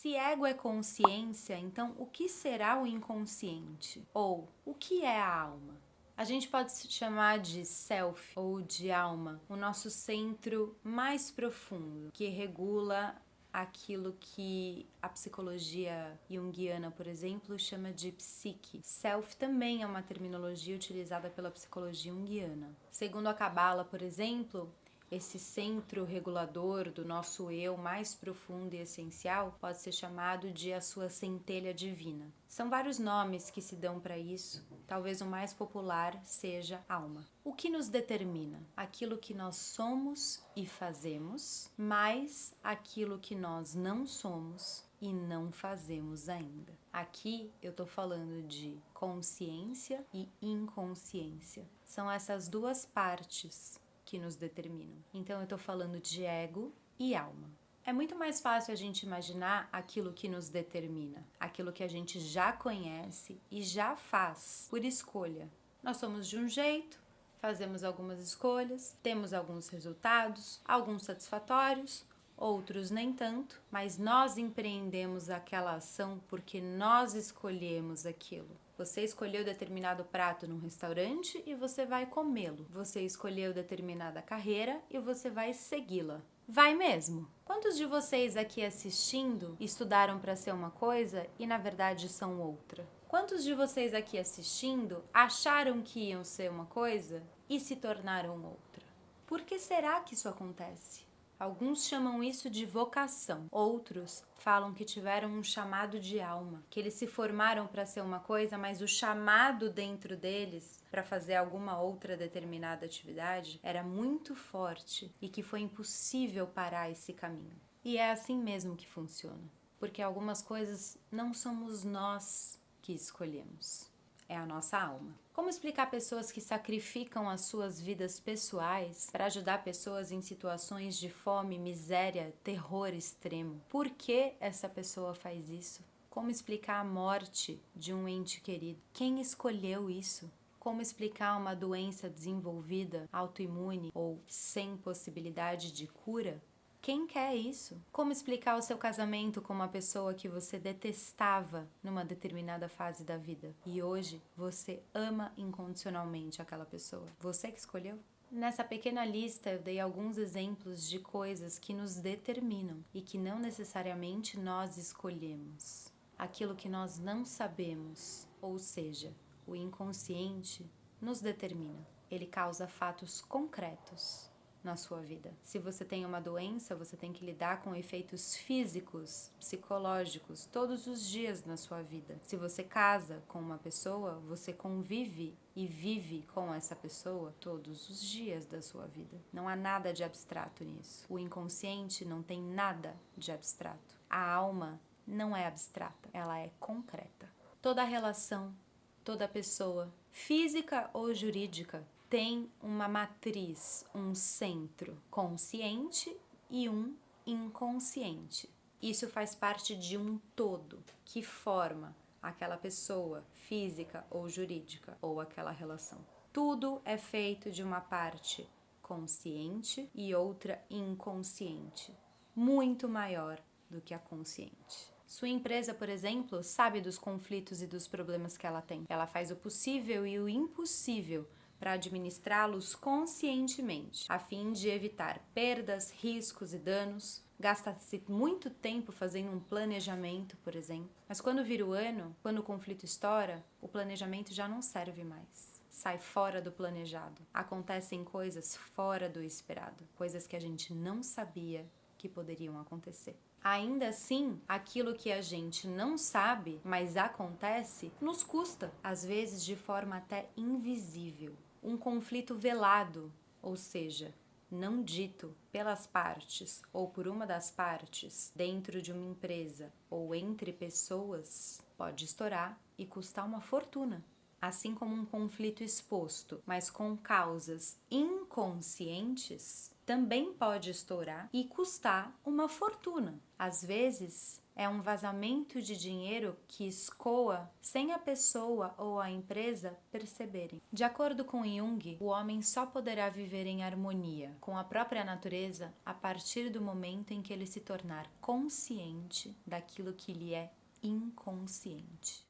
Se ego é consciência, então o que será o inconsciente? Ou o que é a alma? A gente pode se chamar de self ou de alma, o nosso centro mais profundo, que regula aquilo que a psicologia junguiana, por exemplo, chama de psique. Self também é uma terminologia utilizada pela psicologia junguiana. Segundo a Cabala, por exemplo, esse centro regulador do nosso eu mais profundo e essencial pode ser chamado de a sua centelha divina. São vários nomes que se dão para isso, talvez o mais popular seja alma. O que nos determina? Aquilo que nós somos e fazemos, mais aquilo que nós não somos e não fazemos ainda. Aqui eu tô falando de consciência e inconsciência. São essas duas partes que nos determinam. Então eu tô falando de ego e alma. É muito mais fácil a gente imaginar aquilo que nos determina, aquilo que a gente já conhece e já faz por escolha. Nós somos de um jeito, fazemos algumas escolhas, temos alguns resultados, alguns satisfatórios, outros nem tanto, mas nós empreendemos aquela ação porque nós escolhemos aquilo. Você escolheu determinado prato num restaurante e você vai comê-lo. Você escolheu determinada carreira e você vai segui-la. Vai mesmo? Quantos de vocês aqui assistindo estudaram para ser uma coisa e na verdade são outra? Quantos de vocês aqui assistindo acharam que iam ser uma coisa e se tornaram outra? Por que será que isso acontece? Alguns chamam isso de vocação, outros falam que tiveram um chamado de alma, que eles se formaram para ser uma coisa, mas o chamado dentro deles para fazer alguma outra determinada atividade era muito forte e que foi impossível parar esse caminho. E é assim mesmo que funciona, porque algumas coisas não somos nós que escolhemos. É a nossa alma. Como explicar pessoas que sacrificam as suas vidas pessoais para ajudar pessoas em situações de fome, miséria, terror extremo? Por que essa pessoa faz isso? Como explicar a morte de um ente querido? Quem escolheu isso? Como explicar uma doença desenvolvida, autoimune ou sem possibilidade de cura? Quem quer isso? Como explicar o seu casamento com uma pessoa que você detestava numa determinada fase da vida e hoje você ama incondicionalmente aquela pessoa? Você que escolheu? Nessa pequena lista eu dei alguns exemplos de coisas que nos determinam e que não necessariamente nós escolhemos. Aquilo que nós não sabemos, ou seja, o inconsciente, nos determina. Ele causa fatos concretos na sua vida. Se você tem uma doença, você tem que lidar com efeitos físicos, psicológicos, todos os dias na sua vida. Se você casa com uma pessoa, você convive e vive com essa pessoa todos os dias da sua vida. Não há nada de abstrato nisso. O inconsciente não tem nada de abstrato. A alma não é abstrata, ela é concreta. Toda relação, toda pessoa, física ou jurídica, tem uma matriz, um centro consciente e um inconsciente. Isso faz parte de um todo que forma aquela pessoa física ou jurídica ou aquela relação. Tudo é feito de uma parte consciente e outra inconsciente, muito maior do que a consciente. Sua empresa, por exemplo, sabe dos conflitos e dos problemas que ela tem. Ela faz o possível e o impossível para administrá-los conscientemente, a fim de evitar perdas, riscos e danos. Gasta-se muito tempo fazendo um planejamento, por exemplo. Mas quando vira o ano, quando o conflito estoura, o planejamento já não serve mais. Sai fora do planejado. Acontecem coisas fora do esperado, coisas que a gente não sabia que poderiam acontecer. Ainda assim, aquilo que a gente não sabe, mas acontece, nos custa, às vezes de forma até invisível. Um conflito velado, ou seja, não dito pelas partes ou por uma das partes dentro de uma empresa ou entre pessoas, pode estourar e custar uma fortuna. Assim como um conflito exposto, mas com causas inconscientes, também pode estourar e custar uma fortuna. Às vezes, é um vazamento de dinheiro que escoa sem a pessoa ou a empresa perceberem. De acordo com Jung, o homem só poderá viver em harmonia com a própria natureza a partir do momento em que ele se tornar consciente daquilo que lhe é inconsciente.